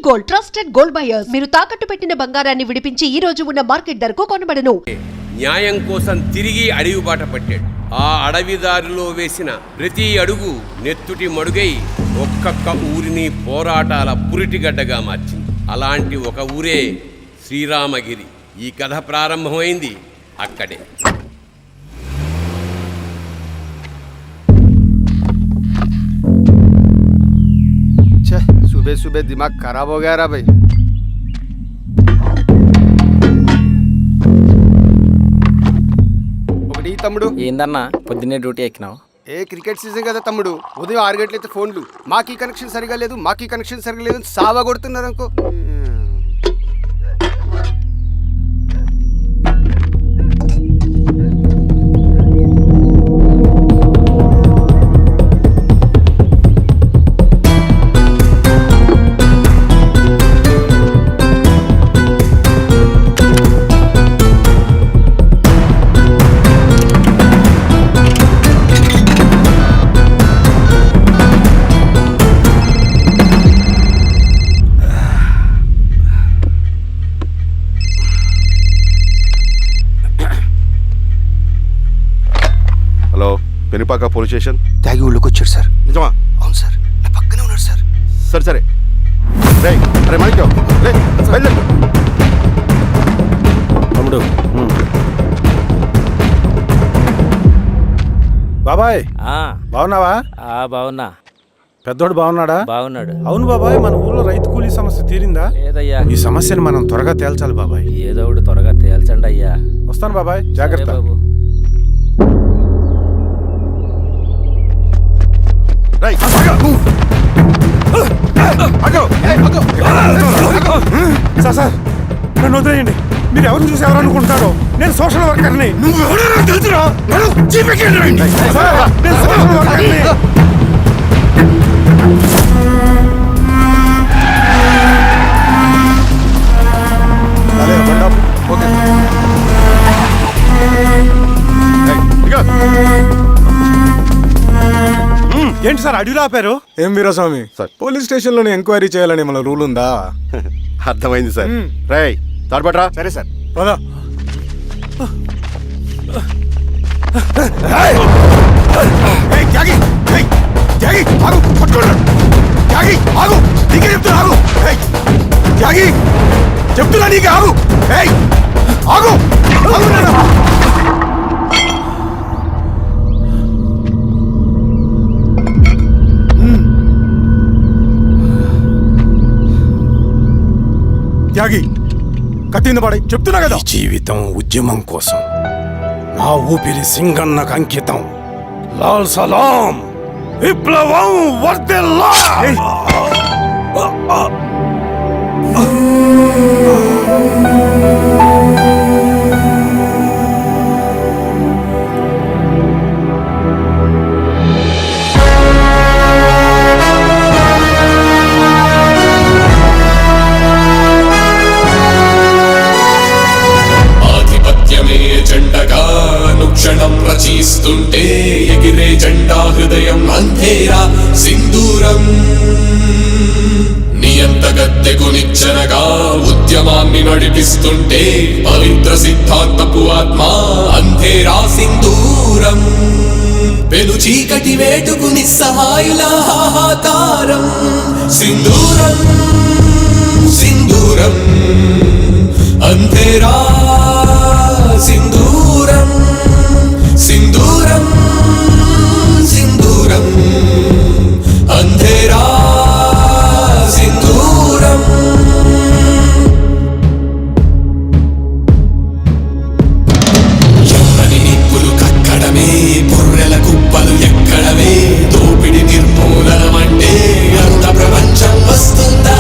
Gold, trusted gold buyers. మీరు తాకట్టు పెట్టిన బంగారాన్ని విడిపించి ఈ రోజు ఉన్న మార్కెట్ ధరకు కొనబడను. న్యాయం కోసం తిరిగి అడవి బాట పట్టాడు. ఆ అడవిదారిలో వేసిన ప్రతి అడుగు నెత్తుటి మడుగై ఒక్కొక్క ఊరిని పోరాటాల పురిటిగడ్డగా మార్చింది. అలాంటి ఒక ఊరే శ్రీరామగిరి. ఈ కథ ప్రారంభమైంది అక్కడే. सुबह सुबह दिमाग खराब हो गया रा भाई. ఒకటి తమ్ముడు ఏందన్నా పొద్దున్నే డ్యూటీ ఎక్కినావు? క్రికెట్ సీజన్ కదా తమ్ముడు. ఉదయం 6 గంటలైతే ఫోన్లు మాకీ కనెక్షన్ సరిగా లేదు, మాకీ కనెక్షన్ సరిగా లేదు సావా కొడుతున్నారు అనుకో. Penupaka police station. తాగి ఊళ్ళోకి వచ్చాడు సార్. నిజమా? అవును సార్, నా పక్కనే ఉన్నాడు సార్. సరే సరే అరే మాణిక్యం తమ్ముడు. బాబాయ్ బాగున్నావా? బాగున్నా. పెద్దోడు బాగున్నాడా? బాగున్నాడు. అవును బాబాయ్, మన ఊర్లో రైతు కూలీ సమస్య తీరిందా? లేదయ్యా. ఈ సమస్యను మనం త్వరగా తేల్చాలి బాబాయ్. ఏదో ఒకటి త్వరగా తేల్చండి అయ్యా. వస్తాను బాబాయ్, జాగ్రత్త. బాబు. సార్ నన్ను వదిలేయండి. మీరు ఎవరు చూసి ఎవరు అనుకుంటారో, నేను సోషల్ వర్కర్ని. ఏంటి సార్ అడవిలో ఆపారు? ఏం వీరస్వామి సార్, పోలీస్ స్టేషన్ లోనే ఎంక్వైరీ చేయాలని మన రూల్ ఉందా? అర్థమైంది సార్. రేయ్ తాడ్పట్రా. సరే సార్. పదా. చెప్తున్నా నీకు ఆగు. ఆగు. త్యాగి కట్టింది పడి చెప్తున్నా కదా. జీవితం ఉద్యమం కోసం, నా ఊపిరి సింగన్నకు అంకితం. లాల్ సలాం, విప్లవం వర్ధిల్లా. క్షణం రచిస్తుంటే ఎగిరే జెండా హృదయం అంధేరా సింధూరం. నియంత గద్దెకు నిచ్చెనగా ఉద్యమాన్ని నడిపిస్తుంటే పవిత్ర సిద్ధాంతపు ఆత్మ అంధేరా సింధూరం. పెను చీకటి వేటుకు నిస్సహాయుల హాహాకారం సింధూరం సింధూరం అంధేరా సింధూరం సింధూరం సింధూరం అంధేరా సింధూరం. ఎమ్మని నిప్పులు కక్కడమే, బుర్రెల కుప్పలు ఎక్కడమే, దోపిడి నిర్మూలనమంటే అంత ప్రపంచం వస్తుందా?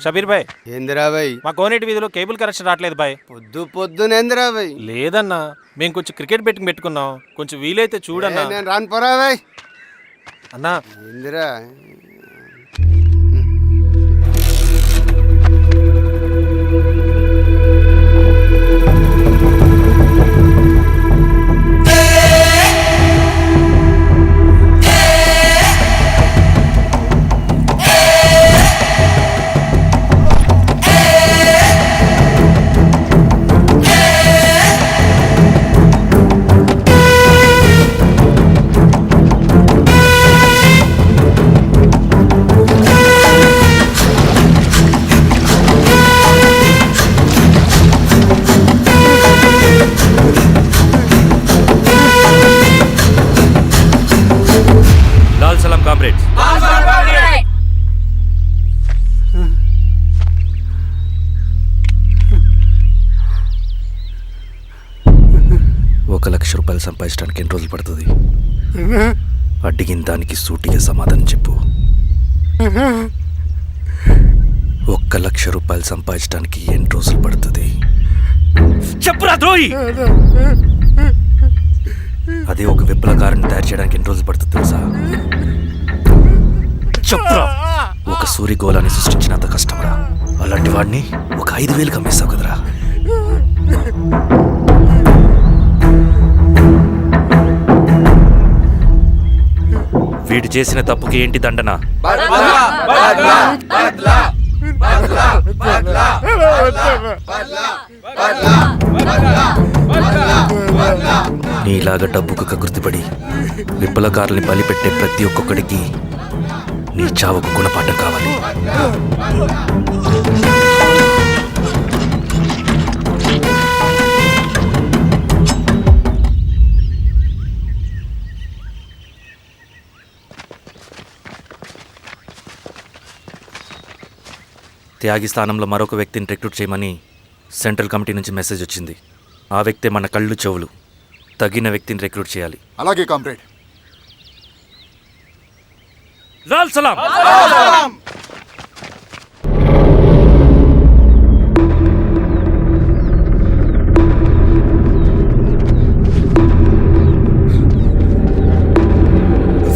షబీర్ భాయ్, ఏందిరా భయ్? మా కోనేటి వీధిలో కేబుల్ కనెక్షన్ రావట్లేదు భాయ్. పొద్దునేందిరా భయ్? లేదన్నా, మేము కొంచెం క్రికెట్ బెట్టింగ్ పెట్టుకున్నాం, కొంచెం వీలైతే చూడన్నా. నేను రాను పోరా భయ్. అన్నా ఏందిరా? లాల్ సలాం కామ్రేడ్స్. ₹1,00,000 సంపాదించడానికి ఎన్ని రోజులు పడుతుంది? అడిగిన దానికి సూటిగా సమాధానం చెప్పు. ₹1,00,000 సంపాదించడానికి ఎన్ని రోజులు పడుతుంది? చెప్పురా ద్రోహి. అదే ఒక విప్లవకారుని తయారు చేయడానికి ఎన్ని రోజులు పడుతుంది తెలుసా? చెప్పురా. ఒక సూర్యగోళాన్ని సృష్టించినంత కష్టమరా. అలాంటి వాడిని ఒక 5,000 అమ్మేస్తావు కదరా. వీడు చేసిన తప్పుకి ఏంటి దండన? నీలాగా డబ్బుకు కకృతిపడి విప్లవకారుల్ని బలిపెట్టే ప్రతి ఒక్కొక్కడికి నీ చావుకు గుణపాఠం కావాలి. త్యాగి స్థానంలో మరొక వ్యక్తిని రిక్రూట్ చేయమని సెంట్రల్ కమిటీ నుంచి మెసేజ్ వచ్చింది. ఆ వ్యక్తే మన కళ్ళు చెవులు. తగిన వ్యక్తిని రిక్రూట్ చేయాలి. అలాగే కామ్రేడ్. లాల్ సలాం.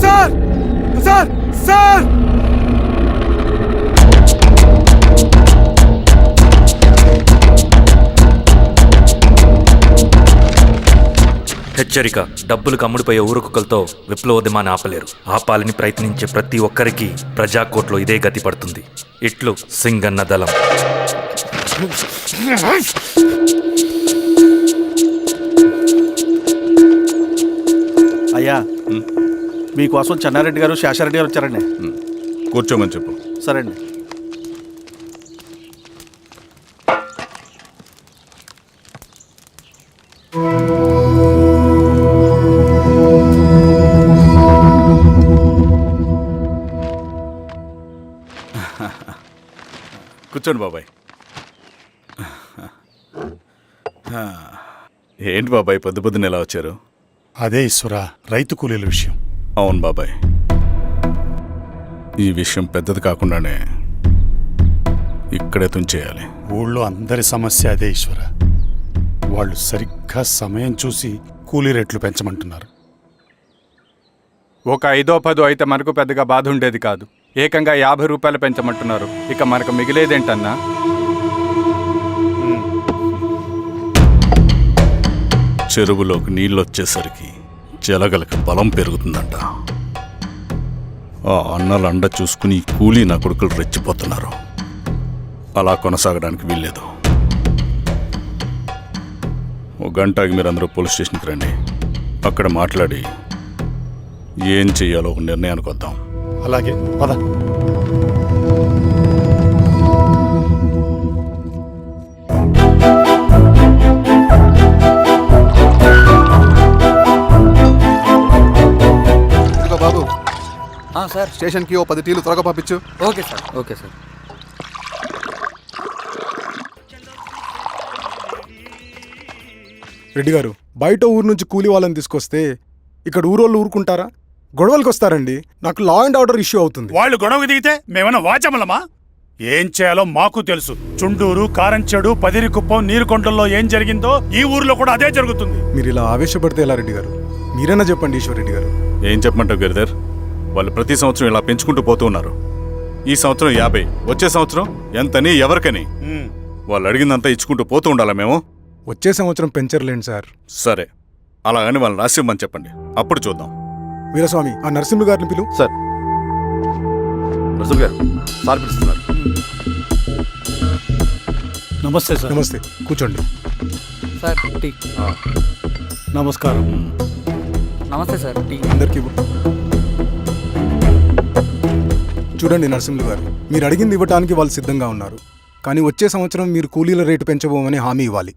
సార్ సార్ సార్ హెచ్చరిక. డబ్బులకు అమ్ముడిపోయే ఊరుకుక్కలతో విప్లవోద్యమాన్ని ఆపలేరు. ఆపాలని ప్రయత్నించే ప్రతి ఒక్కరికి ప్రజాకోర్టులో ఇదే గతి పడుతుంది. ఇట్లు సింగన్న దళం. అయ్యా, మీకోసం చెన్నారెడ్డి గారు శేషారెడ్డి గారు వచ్చారండి. కూర్చోమని చెప్పు. సరే అండి. కూర్చోండి బాబాయ్. ఏంటి బాబాయ్ పొద్దున ఎలా వచ్చారు? అదే ఈశ్వరా, రైతు కూలీల విషయం. అవును బాబాయ్, ఈ విషయం పెద్దది కాకుండానే ఇక్కడే తుంచేయాలి. ఊళ్ళో అందరి సమస్య అదే ఈశ్వరా. వాళ్ళు సరిగ్గా సమయం చూసి కూలీ రేట్లు పెంచమంటున్నారు. ఒక 5-10 అయితే మనకు పెద్దగా బాధ ఉండేది కాదు. ఏకంగా ₹50 పెంచమంటున్నారు. ఇక మనకు మిగిలేదేంటన్నా? చెరువులోకి నీళ్ళు వచ్చేసరికి జలగలకు బలం పెరుగుతుందంట. ఆ అన్నల అండ చూసుకుని కూలీ నా కొడుకులు రెచ్చిపోతున్నారు. అలా కొనసాగడానికి వీల్లేదు. ఒక గంటకి మీరందరూ పోలీస్ స్టేషన్కి రండి. అక్కడ మాట్లాడి ఏం చెయ్యాలో ఒక నిర్ణయానికి వద్దాం. అలాగే పద. బాబు సార్, స్టేషన్కి ఓ 10 టీలు త్వరగా పంపించు. Okay sir. Okay sir. Reddy గారు, బయట ఊరు నుంచి కూలీ వాళ్ళని తీసుకొస్తే ఇక్కడ ఊరోళ్ళు ఊరుకుంటారా? గొడవలకు వస్తారండి. నాకు లా అండ్ ఆర్డర్ ఇష్యూ అవుతుంది. వాళ్ళు గొడవకు దిగితే మేమన్నా వాచమలమా? ఏం చేయాలో మాకు తెలుసు. చుండూరు, కారంచెడు, పదిరికుప్పం, నీరుకొండల్లో ఏం జరిగిందో ఈ ఊర్లో కూడా అదే జరుగుతుంది. మీరు ఇలా ఆవేశపడితే ఎలా రెడ్డి గారు? మీరైనా చెప్పండి ఈశ్వర్ రెడ్డి గారు. ఏం చెప్పమంటావు గిరిధర్? వాళ్ళు ప్రతి సంవత్సరం ఇలా పెంచుకుంటూ పోతూ ఉన్నారు. ఈ సంవత్సరం 50, వచ్చే సంవత్సరం ఎంతని, ఎవరికని వాళ్ళు అడిగిందంతా ఇచ్చుకుంటూ పోతూ ఉండాలా మేము? వచ్చే సంవత్సరం పెంచర్లేండి సార్. సరే, అలాగని వాళ్ళని రాసిమ్మని చెప్పండి, అప్పుడు చూద్దాం. వీరస్వామి, ఆ నరసింహ గారిని పిలువు. సార్ రసూల్ గారు సార్ పిలుస్తున్నారు. నమస్తే సార్. నమస్తే, కూర్చోండి సార్ టీ. నమస్కారం. నమస్తే సార్ టీ. అందరికీ చూడండి నరసింహులు గారు, మీరు అడిగింది ఇవ్వటానికి వాళ్ళు సిద్ధంగా ఉన్నారు. కానీ వచ్చే సంవత్సరం మీరు కూలీల రేటు పెంచబోమని హామీ ఇవ్వాలి.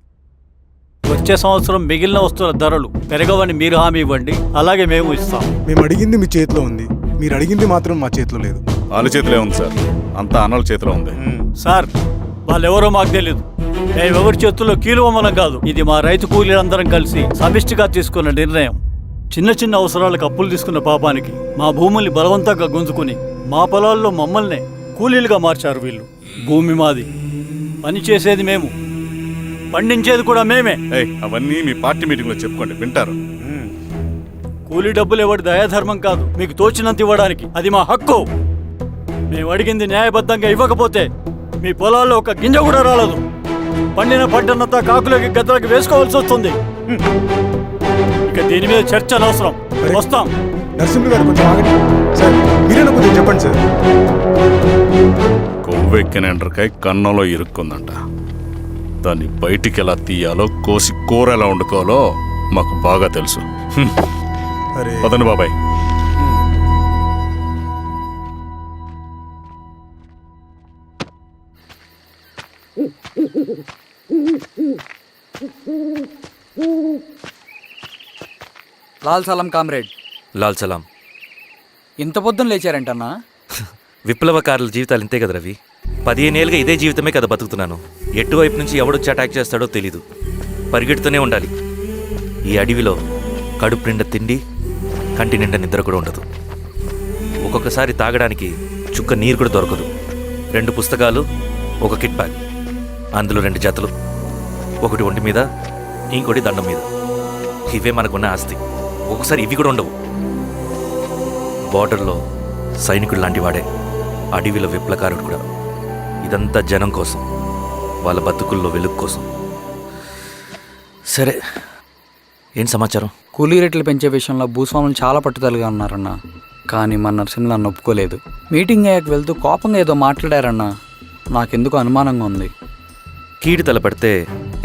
వచ్చే సంవత్సరం మిగిలిన వస్తువుల ధరలు పెరగవని మీరు హామీ ఇవ్వండి, అలాగే మేము ఇస్తాం. మేము అడిగింది మీ చేతిలో ఉంది, మీరు అడిగింది మాత్రం మా చేతిలో లేదు. వాళ్ళ చేతిలో ఉంది సార్, అంతా అన్నల చేతిలో ఉంది. సార్ వాళ్ళెవరో మాకు తెలియదు, మేమెవరి చేతుల్లో కీలువమనం కాదు. ఇది మా రైతు కూలీలందరం కలిసి సమిష్టిగా తీసుకున్న నిర్ణయం. చిన్న చిన్న అవసరాలకు అప్పులు తీసుకున్న పాపానికి మా భూముల్ని బలవంతంగా గుంజుకుని మా పొలాల్లో మమ్మల్నే కూలీలుగా మార్చారు వీళ్ళు. భూమి మాది, పని చేసేది మేము, పండించేది కూడా మేమే. అవన్నీ మీ పార్టీ మీటింగ్లో చెప్పుకోండి, వింటారు. కూలీ డబ్బులు ఎవరి దయాధర్మం కాదు, మీకు తోచినంత ఇవ్వడానికి అది మా హక్కు. మేము అడిగింది న్యాయబద్ధంగా ఇవ్వకపోతే మీ పొలాల్లో ఒక గింజ కూడా రాలదు. పండిన పంటనంతా కాకులకి గద్దలకి వేసుకోవాల్సి వస్తుంది. ఇక దీని మీద చర్చ అనవసరం, వస్తాం. నరసింహులు గారు కొంచెం ఆగండి సార్, మీరైనా కొంచెం చెప్పండి సార్. కొవ్వెక్కిన ఎండ్రకాయ కన్నంలో ఇరుక్కుందంట. దాన్ని బయటికి ఎలా తీయాలో, కోసి కూర ఎలా వండుకోవాలో మాకు బాగా తెలుసు. పదండి బాబాయ్. లాల్ సలాం కామ్రేడ్. లాల్ సలాం. ఇంత పొద్దున లేచారంటన్నా? విప్లవకారుల జీవితాలు ఇంతే కదా రవి. 15 ఏళ్ళుగా ఇదే జీవితమే కదా బతుకుతున్నాను. ఎటువైపు నుంచి ఎవడొచ్చి అటాక్ చేస్తాడో తెలీదు, పరిగెడుతూనే ఉండాలి. ఈ అడవిలో కడుపు నిండా తిండి, కంటి నిండా నిద్ర కూడా ఉండదు. ఒక్కొక్కసారి తాగడానికి చుక్క నీరు కూడా దొరకదు. 2 పుస్తకాలు, ఒక కిట్ బ్యాగ్, అందులో 2 జతలు, ఒకటి ఒంటి మీద, ఇంకోటి దండం మీద. ఇవే మనకున్న ఆస్తి. ఒక్కొక్కసారి ఇవి కూడా ఉండవు. బార్డర్లో సైనికుడు లాంటి వాడే, అడవిలో విప్లవకారుడు కూడా. ఇదంతా జనం కోసం, వాళ్ళ బతుకుల్లో వెలుగు కోసం. సరే, ఏం సమాచారం? కూలీ రేట్లు పెంచే విషయంలో భూస్వాములు చాలా పట్టుదలగా ఉన్నారన్నా. కానీ మన నరసింహులు నన్ను ఒప్పుకోలేదు. మీటింగ్ అయ్యాక వెళ్తూ కోపంగా ఏదో మాట్లాడారన్నా. నాకెందుకు అనుమానంగా ఉంది. కీడు తలపడితే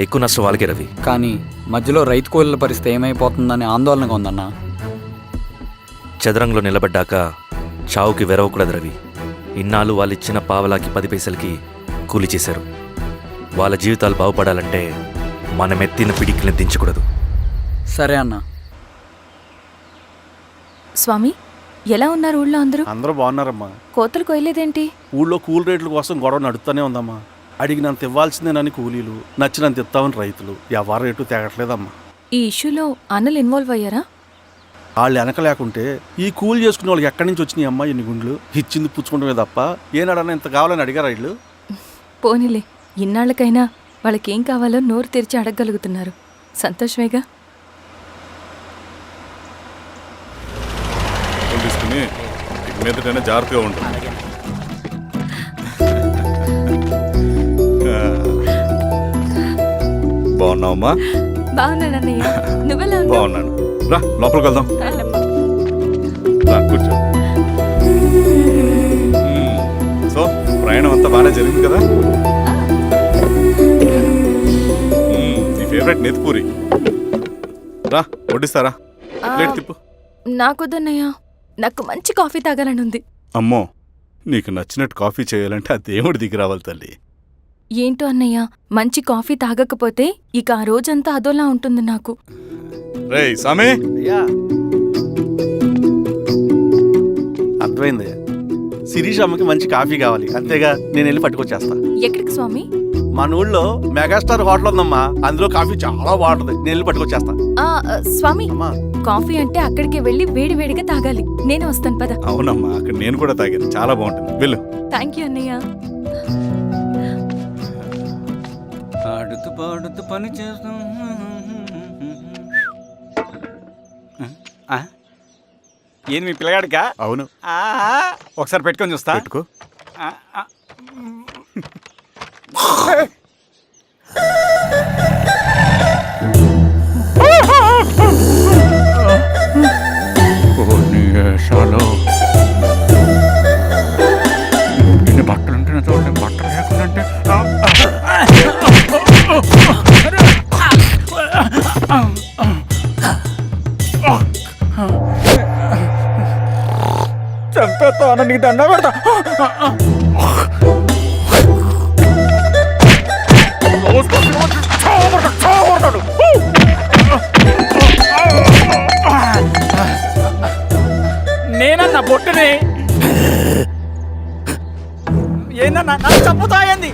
ఎక్కువ నష్టం వాళ్ళకే రవి. కానీ మధ్యలో రైతు కూలీల పరిస్థితి ఏమైపోతుందని ఆందోళనగా ఉందన్నా. చదరంగంలో నిలబడ్డాక చావుకి వెరవకూడదు రవి. ఇన్నాళ్ళు వాళ్ళు ఇచ్చిన పావలాకి 10 పైసలకి కూలి చేశారు. వాళ్ళ జీవితాలు బాగుపడాలంటే మనమెత్తిన పిడికిని దించకూడదు. సరే అన్నా. స్వామి, ఎలా ఉన్నారు ఊళ్ళో అందరూ? అందరూ బాగున్నారమ్మా. కోతలు కొయ్యలేదేంటి? ఊళ్ళో కూలి రేట్ల కోసం గొడవ నడుస్తూనే ఉందమ్మా. అడిగినంత ఇవ్వాల్సిందేనని కూలీలు, నచ్చినంత ఇస్తామని రైతులు. ఎవరు రేటు తేగట్లేదమ్మా. ఈ ఇష్యూలో అన్నలు ఇన్వాల్వ్ అయ్యారా? వాళ్ళు వెనక లేకుంటే ఈ కూలి చేసుకునే వాళ్ళకి ఎక్కడి నుంచి వచ్చినాయి అమ్మా ఇన్ని గుండ్లు? ఇచ్చింది పుచ్చుకుంటమే తప్ప ఏనాడన్నా ఇంత కావాలని అడిగారు వీళ్ళు. పోనీలే, ఇన్నాళ్ళకైనా వాళ్ళకేం కావాలో నోరు తెరిచి అడగగలుగుతున్నారు. సంతోషమేగా. తీసుకుని మీదటైనా జాగ్రత్తగా ఉంటుంది. బాగున్నావమ్మా? బాగున్నానన్నయ్య, నువ్వెలా ఉన్నావు? బాగున్నాను. రా లోపలికి వెళ్దాం. రా కూర్చో. సో ప్రయాణం అంతా బాగానే జరిగింది కదా? నీ ఫేవరెట్ నెత్తిపూరి. రా వడ్డిస్తారా? ప్లేట్ తిప్పు. నాకొద్దన్నయ్య, నాకు మంచి కాఫీ తాగాలని ఉంది. అమ్మో, నీకు నచ్చినట్టు కాఫీ చేయాలంటే ఆ దేవుడి దిగి రావాలి తల్లి. ఏంటో అన్నయ్య, మంచి కాఫీ తాగకపోతే ఇక ఆ రోజంతా అదోలా ఉంటుంది నాకు. రేయ్ సామే, అర్థమైంది. శిరీష్ అమ్మకి మంచి కాఫీ కావాలి, అంతేగా నేను వెళ్ళి పట్టుకొచ్చేస్తా. ఎక్కడికి స్వామి? మన ఊళ్ళో మెగాస్టార్ హోటల్ ఉందమ్మా, అందులో కాఫీ చాలా బాగుంటుంది. నేను వెళ్ళి పట్టుకొచ్చేస్తా. స్వామి, కాఫీ అంటే అక్కడికి వెళ్ళి వేడి వేడిగా తాగాలి. నేను వస్తాను పద. అవునమ్మా, అక్కడ నేను కూడా తాగాను, చాలా బాగుంటుంది. వెళ్ళు. థ్యాంక్ యూ అన్నయ్య. ఆడుతూ పాడుతూ పని చేస్తాం. ఏంది మీ పిల్లగాడికా? అవును. ఒకసారి పెట్టుకొని చూస్తా. పెట్టుకో. ఇన్ని బట్టలు ఉంటే చూడండి, బట్టలు లేకుంటే చంపేస్తాను, నీకు దండ పెడతా. నేనన్నా బొట్టుని ఏందన్నా నన్ను చంపుతాయంది.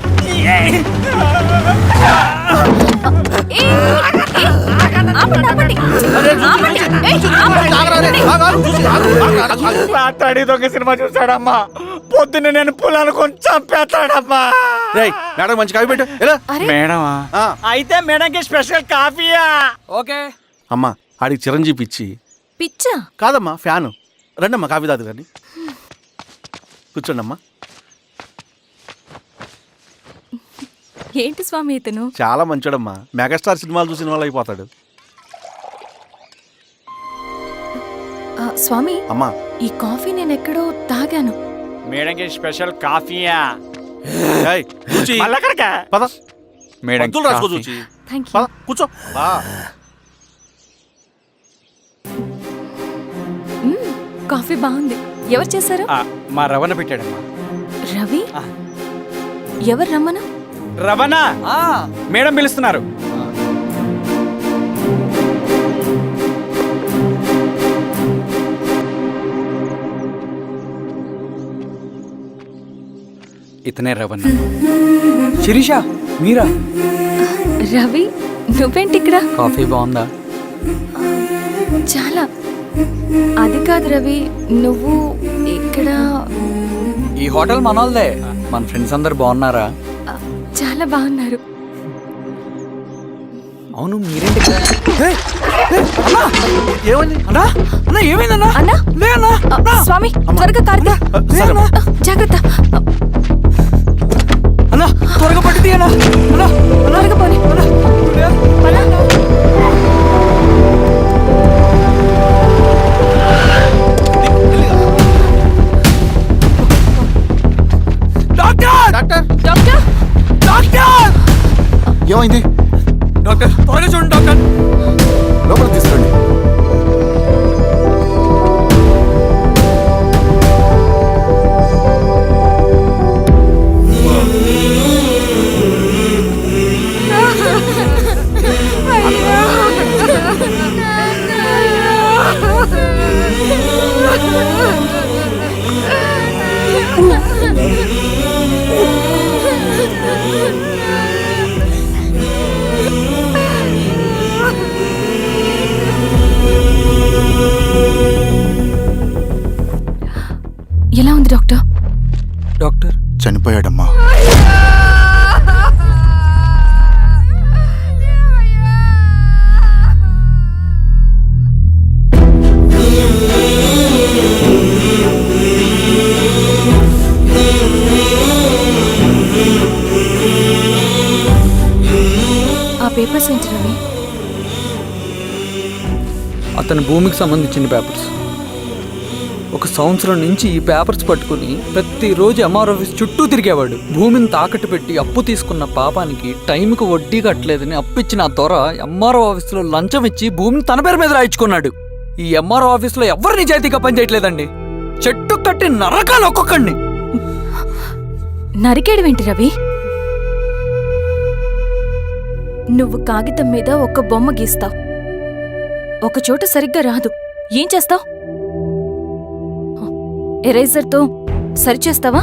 మాట్లాడి దొంగ సినిమా చూసాడమ్మా. పొద్దున్న నేను పొలాన్ని కొంచెం చంపేస్తాడమ్మా. మేడం మంచి కాఫీ పెట్టు. మేడమా? అయితే మేడంకి స్పెషల్ కాఫీయా? ఓకే అమ్మా ఆడికి చిరంజీవి పిచ్చి. పిచ్చా? కాదమ్మా ఫ్యాను. రండమ్మా కాఫీ తాదు కానీ. కూర్చోండి అమ్మా. ఏంటి స్వామి ఇతను? చాలా మంచోడమ్మా. మెగాస్టార్ సినిమాలు చూసిన వాళ్ళు అయిపోతాడు. స్వామి అమ్మా ఈ కాఫీ నేను ఎక్కడో తాగాను. మేడంకి స్పెషల్ కాఫీయా? పద మేడం రాసుకో చూచి. Thank you. పద కూర్చో. కాఫీ బాగుంది. ఎవరు చేశారు? మా రవణ పెట్టాడమ్మా. రవి? ఎవరు రమ్మను? రవణ మేడం పిలుస్తున్నారు. ఇతనే రవణ. శిరీష మీరా? రవి నువ్వేంటి ఇక్కడ? కాఫీ బాగుందా? చాలా. అది కాదు రవి, నువ్వు ఇక్కడ. ఈ హోటల్ మనోల్దే. మన ఫ్రెండ్స్ అందరు బాగున్నారా? చాలా బాగున్నారు. అవును మీరేంటి ఇక్కడ? ఏమైంది అన్నా? అన్నా ఏమైందన్నా? అన్నా లే అన్నా. స్వామి త్వరగా కారుతా. జాగ్రత్త అన్నా, త్వరగా పట్టి తీయనా. త్వరగా పోనీ. ఏమైంది డాక్టర్? త్వరగా చూడండి డాక్టర్. లోపలికి తీసుకురండి. ఎలా ఉంది డాక్టర్? డాక్టర్ చనిపోయాడమ్మా. ఆ పేపర్స్ ఏంటి రవి? అతని భూమికి సంబంధించిన పేపర్స్. ఒక సంవత్సరం నుంచి ఈ పేపర్స్ పట్టుకుని ప్రతిరోజు ఎంఆర్ ఆఫీస్ చుట్టూ తిరిగేవాడు. భూమిని తాకట్టు పెట్టి అప్పు తీసుకున్న పాపానికి టైంకి వడ్డీ కట్టలేదని అప్పిచ్చిన ఆ దొర ఎంఆర్ఓ ఆఫీస్లో లంచం ఇచ్చి భూమిని తన పేరు మీద రాయించుకున్నాడు. ఈ ఎంఆర్ఓ ఆఫీస్లో ఎవరు నిజాయితీగా పనిచేయట్లేదండి. చెట్టు కట్టి నరకాలు ఒక్కొక్కడిని. నరికేయడమేంటి రవి? నువ్వు కాగితం మీద ఒక బొమ్మ గీస్తావు, ఒక చోట సరిగ్గా రాదు, ఏం చేస్తావు? ఎరేజర్తో సరిచేస్తావా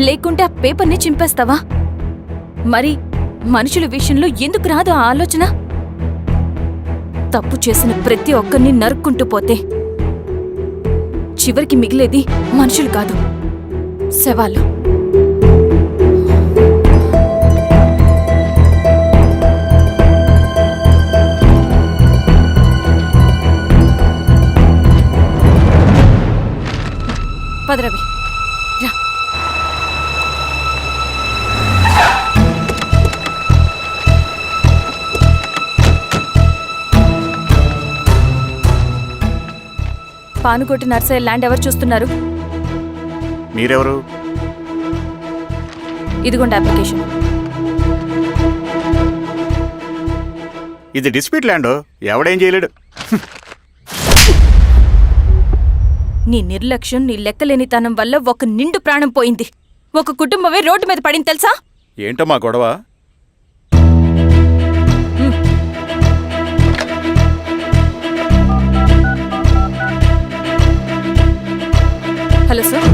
లేకుంటే ఆ పేపర్ని చింపేస్తావా? మరి మనుషుల విషయంలో ఎందుకు రాదు ఆ ఆలోచన? తప్పు చేసిన ప్రతి ఒక్కరిని నరుక్కుంటూ పోతే చివరికి మిగిలేది మనుషులు కాదు, శవాలు. పానుకోటి నర్సయ్య ల్యాండ్ ఎవరు చూస్తున్నారు? మీరెవరు? ఇదిగోండి అప్లికేషన్. ఇది డిస్ప్యూట్ ల్యాండ్, ఎవడేం చేయలేడు. నీ నిర్లక్ష్యం, నీ లెక్కలేనితనం వల్ల ఒక నిండు ప్రాణం పోయింది. ఒక కుటుంబమే రోడ్డు మీద పడింది తెలుసా? ఏంటో మా గొడవ? Hello sir.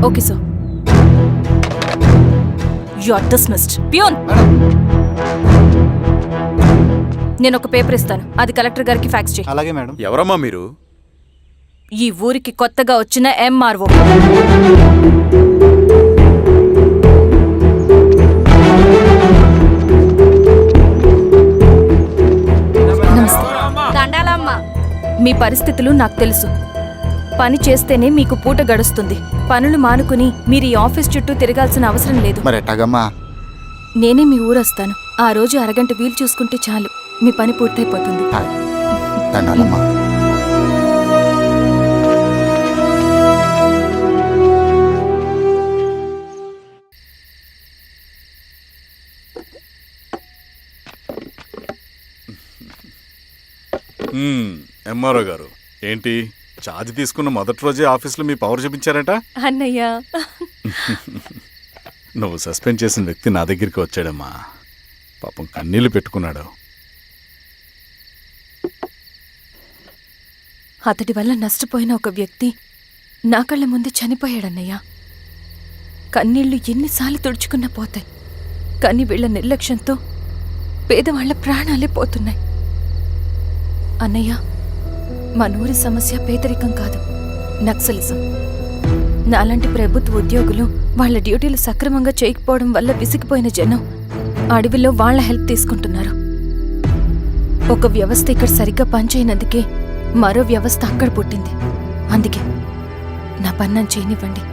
Okay sir. You are dismissed. Peon, నేను ఒక పేపర్ ఇస్తాను, అది కలెక్టర్ గారికి ఫ్యాక్స్ చేయి. అలాగే మేడం. ఎవరమ్మా మీరు? ఈ ఊరికి కొత్తగా వచ్చిన ఎంఆర్ఓ. మీ పరిస్థితులు నాకు తెలుసు. పని చేస్తేనే మీకు పూట గడుస్తుంది. పనులు మానుకుని మీరు ఈ ఆఫీస్ చుట్టూ తిరగాల్సిన అవసరం లేదు. నేనే మీ ఊరొస్తాను. ఆ రోజు అరగంట వీలు చూసుకుంటే చాలు, మీ పని పూర్తయిపోతుంది. ఎంఆర్ఓ గారు, ఏంటి ఛార్జ్ తీసుకున్న మొదటి రోజే ఆఫీస్లో మీ పవర్ చూపించారట? అన్నయ్య, నువ్వు సస్పెండ్ చేసిన వ్యక్తి నా దగ్గరికి వచ్చాడమ్మా. పాపం కన్నీళ్లు పెట్టుకున్నాడు. అతడి వల్ల నష్టపోయిన ఒక వ్యక్తి నా కళ్ళ ముందు చనిపోయాడన్నయ్య. కన్నీళ్లు ఎన్నిసార్లు తుడుచుకున్నా పోతాయి, కానీ వీళ్ల నిర్లక్ష్యంతో పేదవాళ్ల ప్రాణాలే పోతున్నాయి. అన్నయ్య, మా నూరి సమస్య పేదరికం కాదు, నక్సలిజం. నాలాంటి ప్రభుత్వ ఉద్యోగులు వాళ్ల డ్యూటీలు సక్రమంగా చేయకపోవడం వల్ల విసిగిపోయిన జనం అడవిలో వాళ్ల హెల్ప్ తీసుకుంటున్నారు. ఒక వ్యవస్థ ఇక్కడ సరిగ్గా పనిచేయనందుకే మరో వ్యవస్థ అక్కడ పుట్టింది. అందుకే నా పన్నం చేయనివ్వండి.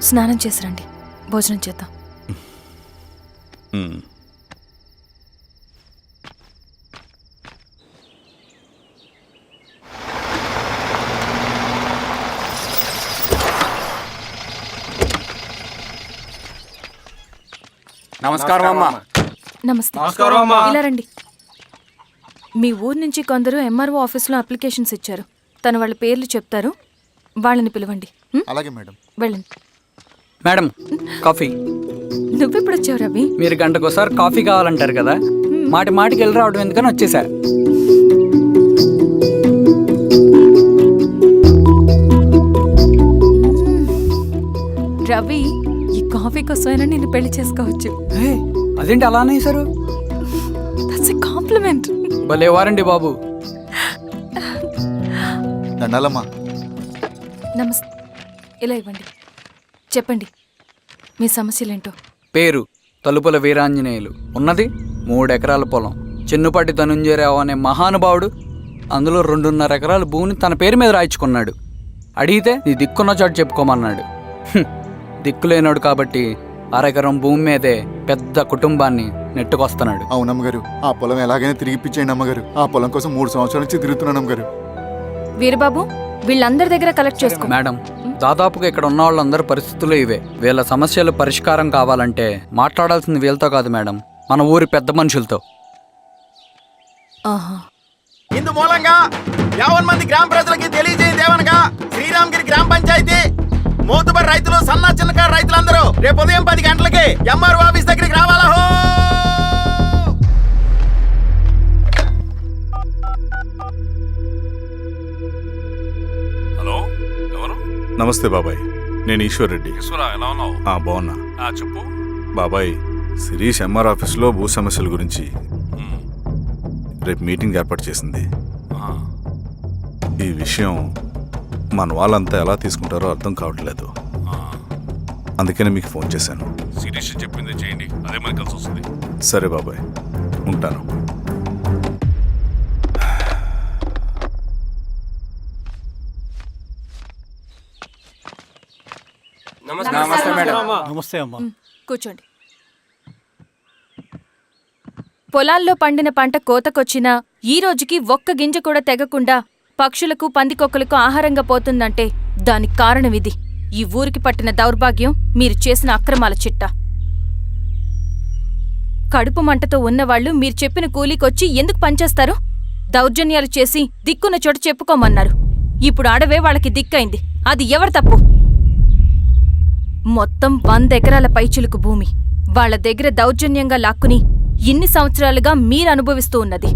స్నానం చేసిరండి, భోజనం చేద్దాం. నమస్కారం అమ్మా. నమస్తే. ఇలా రండి. మీ ఊరు నుంచి కొందరు ఎంఆర్ఓ ఆఫీస్లో అప్లికేషన్స్ ఇచ్చారు. తను వాళ్ళ పేర్లు చెప్తారు, వాళ్ళని పిలవండి. అలాగే మేడం. వెళ్ళండి. Madam, coffee. నువ్వెప్పుడు వచ్చావు రవి? మీరు గంటకోసారి కాఫీ కావాలంటారు కదా, మాటి మాటికి వెళ్ళి రావడం ఎందుకని వచ్చేసా. రవి, ఈ కాఫీ కోసమైనా నేను పెళ్లి చేసుకోవచ్చు. అదేంటి అలా అనేసారు? That's a compliment. భలే వారండి బాబు. దండాలమ్మా. నమస్తే. ఇలా ఇవ్వండి. చెప్పండి, మీ సమస్యలేంటో. పేరు తలుపుల వీరాంజనేయులు. ఉన్నది 3 ఎకరాల పొలం. చిన్నుపాటి ధనుంజయరావు అనే మహానుభావుడు అందులో 2.5 ఎకరాల భూమిని తన పేరు మీద రాయించుకున్నాడు. అడిగితే నీ దిక్కున్న చోటు చెప్పుకోమన్నాడు. దిక్కులేనాడు కాబట్టి 1/2 ఎకరం భూమి మీదే పెద్ద కుటుంబాన్ని నెట్టుకొస్తున్నాడు. అవునమ్మగారు, ఆ పొలం ఎలాగైనా తిరిగి ఇప్పించేయండి అమ్మగారు. ఆ పొలం కోసం 3 సంవత్సరాల నుంచి తిరుగుతున్నాను అమ్మగారు. వీరబాబు, వీళ్ళందరి దగ్గర కలెక్ట్ చేసుకో. మేడం, దాదాపుగా ఇక్కడ ఉన్న వాళ్ళందరి పరిస్థితులు ఇవే. వీళ్ళ సమస్యలు పరిష్కారం కావాలంటే మాట్లాడాల్సింది వీళ్ళతో కాదు మేడం, మన ఊరి పెద్ద మనుషులతో. ఇందు మూలంగా 50 మంది గ్రామ ప్రజలకి తెలియజేయదేవనగా శ్రీరామగిరి గ్రామ పంచాయతీ మోతుబడి రైతులు, సన్న చిన్నకారు రైతులందరూ రేపు ఉదయం 10 గంటలకి ఎంఆర్ఓ ఆఫీస్ దగ్గరికి రావాలా. హలో, ఎవరు? నమస్తే బాబాయ్, నేను ఈశ్వర్ రెడ్డి. ఎలా ఉన్నావు? బాగున్నా. చెప్పు బాబాయ్, శిరీష్ ఎంఆర్ ఆఫీస్లో భూ సమస్యల గురించి రేపు మీటింగ్ ఏర్పాటు చేసింది. ఈ విషయం మన వాళ్ళంతా ఎలా తీసుకుంటారో అర్థం కావట్లేదు. అందుకనే మీకు ఫోన్ చేశాను. శిరీష్ చెప్పింది చేయండి, అదే మనకు కలిసి వస్తుంది. సరే బాబాయ్, ఉంటాను. నమస్తే మేడం. నమస్తే అమ్మా. కూర్చోండి. పొలాల్లో పండిన పంట కోతకొచ్చినా ఈ రోజుకి ఒక్క గింజ కూడా తెగకుండా పక్షులకు పందికొక్కలకు ఆహారంగా పోతుందంటే దానికి కారణమిది. ఈ ఊరికి పట్టిన దౌర్భాగ్యం మీరు చేసిన అక్రమాల చిట్టా. కడుపు మంటతో ఉన్నవాళ్లు మీరు చెప్పిన కూలీకొచ్చి ఎందుకు పనిచేస్తారు? దౌర్జన్యాలు చేసి దిక్కున్న చోట చెప్పుకోమన్నారు. ఇప్పుడు అడవే వాళ్ళకి దిక్కైంది. అది ఎవరి తప్పు? మొత్తం 100 ఎకరాల పైచిలుకు భూమి వాళ్ల దగ్గర దౌర్జన్యంగా లాక్కుని ఇన్ని సంవత్సరాలుగా మీరు అనుభవిస్తూ ఉన్నది.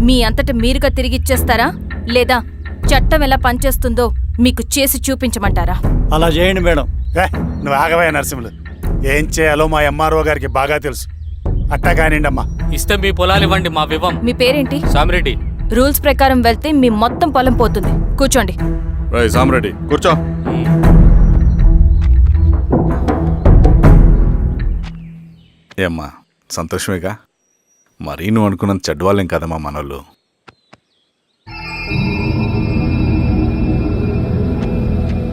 మీ అంతట మీరుగా తిరిగిచ్చేస్తారా, లేదా చట్టం ఎలా పనిచేస్తుందో మీకు చేసి చూపించమంటారా? అలా చేయండి మేడం. నువ్వు ఆగవయ్యా నరసింహులు. ఏం చేయాలో మా ఎంఆర్ఓ గారికి బాగా తెలుసు. అట్టా కానిండమ్మా. ఇస్తే మీ పొలాలు ఇవ్వండి, మా వివం. మీ పేరేంటి? సామిరెడ్డి. రూల్స్ ప్రకారం వెళ్తే మీ మొత్తం పొలం పోతుంది. కూర్చోండి. సామిరెడ్డి కూర్చో. ఏమ్మా సంతోషమేగా? మరీ నువ్వు అనుకున్నంత చెడ్డవాళ్ళేం కదమ్మా మనోళ్ళు.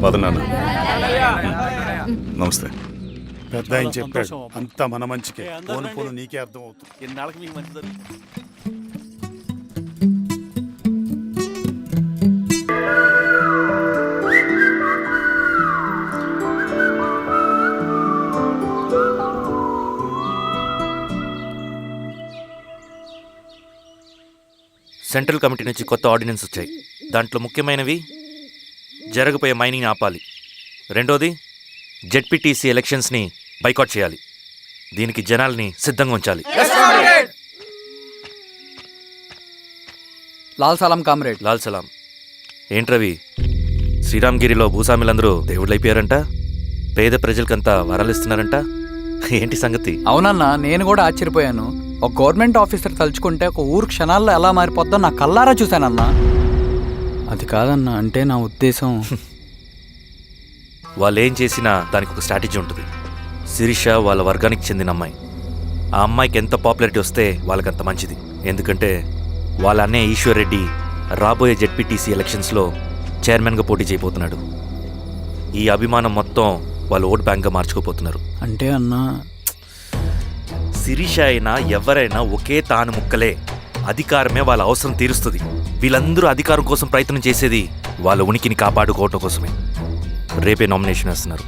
పదనాన్న. నమస్తే. పెద్ద ఆయన చెప్పాడు, అంతా మన మంచికే. పోను పోను నీకే అర్థం అవుతుంది. ఎన్నాళ్ళకి మీకు మంచి జరుగుతుంది. సెంట్రల్ కమిటీ నుంచి కొత్త ఆర్డినెన్స్ వచ్చాయి. దాంట్లో ముఖ్యమైనవి జరగబోయే మైనింగ్ ఆపాలి, రెండోది జెడ్పీటీసీ ఎలక్షన్స్ని బైకాట్ చేయాలి, దీనికి జనాల్ని సిద్ధంగా ఉంచాలి. లాల్ సలాం కామ్రేడ్. లాల్ సలాం. ఏంట్రవి, శ్రీరామ్గిరిలో భూస్వాములందరూ దేవుళ్ళైపోయారంట, పేద ప్రజలకంతా వరాలిస్తున్నారంట, ఏంటి సంగతి? అవునన్నా, నేను కూడా ఆశ్చర్యపోయాను. ఒక గవర్నమెంట్ ఆఫీసర్ తలుచుకుంటే ఒక ఊరు క్షణాల్లో ఎలా మారిపోద్దో నా కల్లారా చూశానన్నా. అది కాదన్నా, అంటే నా ఉద్దేశం వాళ్ళు ఏం చేసినా దానికి ఒక స్ట్రాటజీ ఉంటుంది. శిరీష వాళ్ళ వర్గానికి చెందిన అమ్మాయి. ఆ అమ్మాయికి ఎంత పాపులారిటీ వస్తే వాళ్ళకంత మంచిది. ఎందుకంటే వాళ్ళ అన్నయ్య ఈశ్వర్ రెడ్డి రాబోయే జెడ్పీటీసీ ఎలక్షన్స్లో చైర్మన్గా పోటీ చేయబోతున్నాడు. ఈ అభిమానం మొత్తం వాళ్ళు ఓట్ బ్యాంక్గా మార్చుకోపోతున్నారు. అంటే అన్నా, శిరీష అయినా ఎవరైనా ఒకే తాను ముక్కలే. అధికారమే వాళ్ళ అవసరం తీరుస్తుంది. వీళ్ళందరూ అధికారం కోసం ప్రయత్నం చేసేది వాళ్ళ ఉనికిని కాపాడుకోవటం కోసమే. రేపే నామినేషన్ వేస్తున్నారు.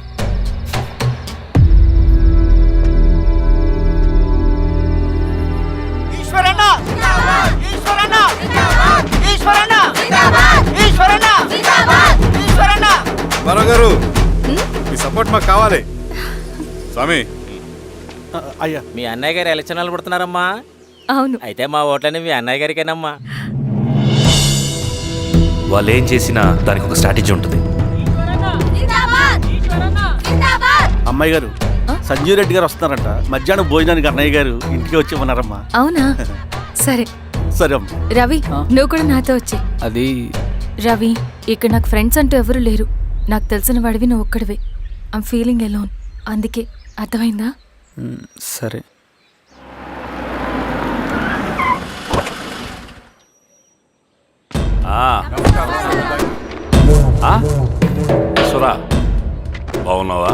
గారు మీ సపోర్ట్ మాకు కావాలి. స్వామి, అయ్యా, మీ అన్నయ్య గారు ఎలక్షన్ నిలబడుతున్నారమ్మా. అవును. అయితే మా ఓట్లని మీ అన్నయ్య గారికేనమ్మా. వాళ్ళు ఏం చేసినా దానికి ఒక స్ట్రాటజీ ఉంటుంది. అమ్మాయి గారు, సంజీవ్ రెడ్డి గారు వస్తున్నారంట. మధ్యాహ్నం భోజనానికి అన్నయ్య గారు ఇంటికి వచ్చి ఉన్నారమ్మా. అవునా? సరే సరే అమ్మ. రవి, నువ్వు కూడా నాతో వచ్చి. అది రవి, ఇక్కడ నాకు ఫ్రెండ్స్ అంటూ ఎవరు లేరు. నాకు తెలిసిన వాడివి నువ్వు ఒక్కడివే. I'm feeling alone. అందుకే, అర్థమైందా? సరే. సురా బాగున్నావా?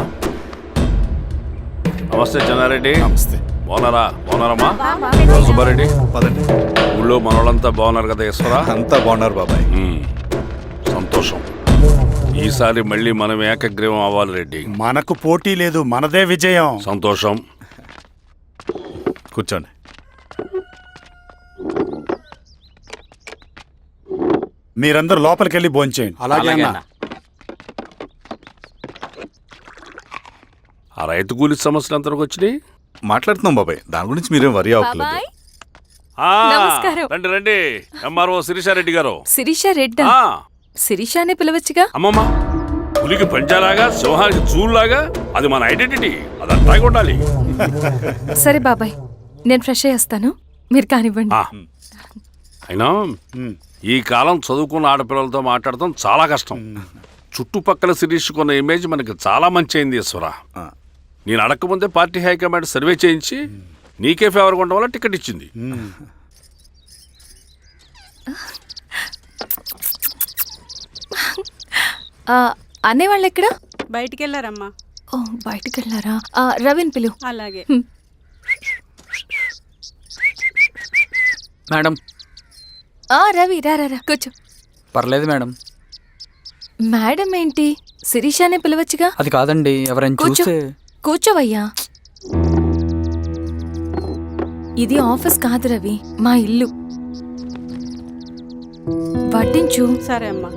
నమస్తే చెన్నారెడ్డి. నమస్తే. బాగున్నారమ్మా? సుబ్బారెడ్డి, పదండి. ఊళ్ళో మనోళ్ళంతా బాగున్నారు కదా ఈశ్వరా? అంతా బాగున్నారు బాబాయ్. సంతోషం. ఈసారి మళ్ళీ మనం ఏకగ్రీవం అవ్వాలి రెడ్డి. మనకు పోటీ లేదు, మనదే విజయం. సంతోషం. కూర్చోండి. మీరందరూ లోపలికి వెళ్ళి భోంచేయండి. అలాగే అన్న. ఆ రైతు కూలి సమస్యలు ఎంతవరకు వచ్చినాయి? మాట్లాడుతున్నాం బాబాయ్, దాని గురించి మీరేం వరి అవ్వట్లేదు. బాబాయ్, ఆ, నమస్కారం. రండి రండి. ఎంఆర్ఓ శిరీషారెడ్డి గారు. శిరీష రెడ్డా? ఆ, శిరీష అనే పిలవచ్చుగా. అమ్మమ్మ, పులికి పంచాలాగా సింహానికి చూలాగా అది మన ఐడెంటిటీ, అదంతా ఉండాలి. సరే బాబాయ్, నేను ఫ్రెష్ అయ్యేస్తాను, మీరు కానివ్వండి. అయినా ఈ కాలం చదువుకున్న ఆడపిల్లలతో మాట్లాడటం చాలా కష్టం. చుట్టుపక్కల శిరీషకున్న ఇమేజ్ మనకి చాలా మంచి అయింది ఈశ్వర. నేను అడగకముందే పార్టీ హైకమాండ్ సర్వే చేయించి నీకే ఫేవర్గా ఉండడం వల్ల టికెట్ ఇచ్చింది. అనేవాళ్ళు ఎక్కడ? బయటికి వెళ్ళారమ్మా. ఓ, బయటికి వెళ్ళారా? రవిని పిలువు. అలాగే. మేడం. రవి రా రా రా, కూర్చో. పర్లేదు మేడం. మేడం ఏంటి, శిరీషానే పిలవచ్చుగా. అది కాదండి, ఎవరైనా కూర్చో. చూస్తే. కూర్చోవయ్యా. ఇది ఆఫీస్ కాదు రవి, మా ఇల్లు. వడ్డించు. సరే అమ్మా.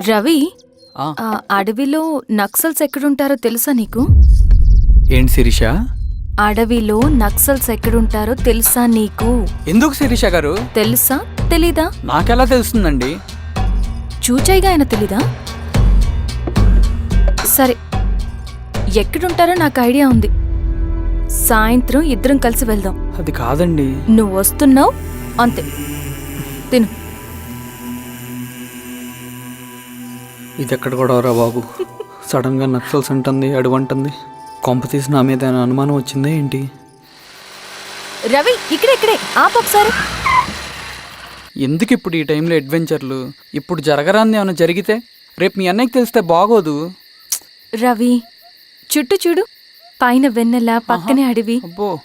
రవి, అడవిలో నక్సల్స్ ఎక్కడుంటారో తెలుసా నీకు? ఏంటి శిరీష? అడవిలో నక్సల్స్ ఎక్కడుంటారో తెలుసా నీకు? ఎందుకు శిరీష గారు? తెలుసా తెలీదా? నాకెలా తెలుస్తుందండి? చూచాయిగా ఆయన తెలీదా? సరే, ఎక్కడుంటారో నాకు ఐడియా ఉంది. సాయంత్రం ఇద్దరం కలిసి వెళ్దాం. అది కాదండి. నువ్వు వస్తున్నావు అంతే, తిను. ఇది ఎక్కడ కూడా రా బాబు, సడన్గా నక్సల్స్ అంటుంది, అడువంటుంది. కొంప తీసి నా మీద ఏమైనా అనుమానం వచ్చిందే ఏంటి? రవి, ఇక్కడే ఆపొకసారి. ఎందుకు ఇప్పుడు ఈ టైంలో అడ్వెంచర్లు? ఇప్పుడు జరగరాంది ఏమైనా జరిగితే రేపు మీ అన్నయ్యకి తెలిస్తే బాగోదు. రవి, చుట్టూ చూడు, పైన వెన్నెల, పక్కనే అడవి. అబ్బో,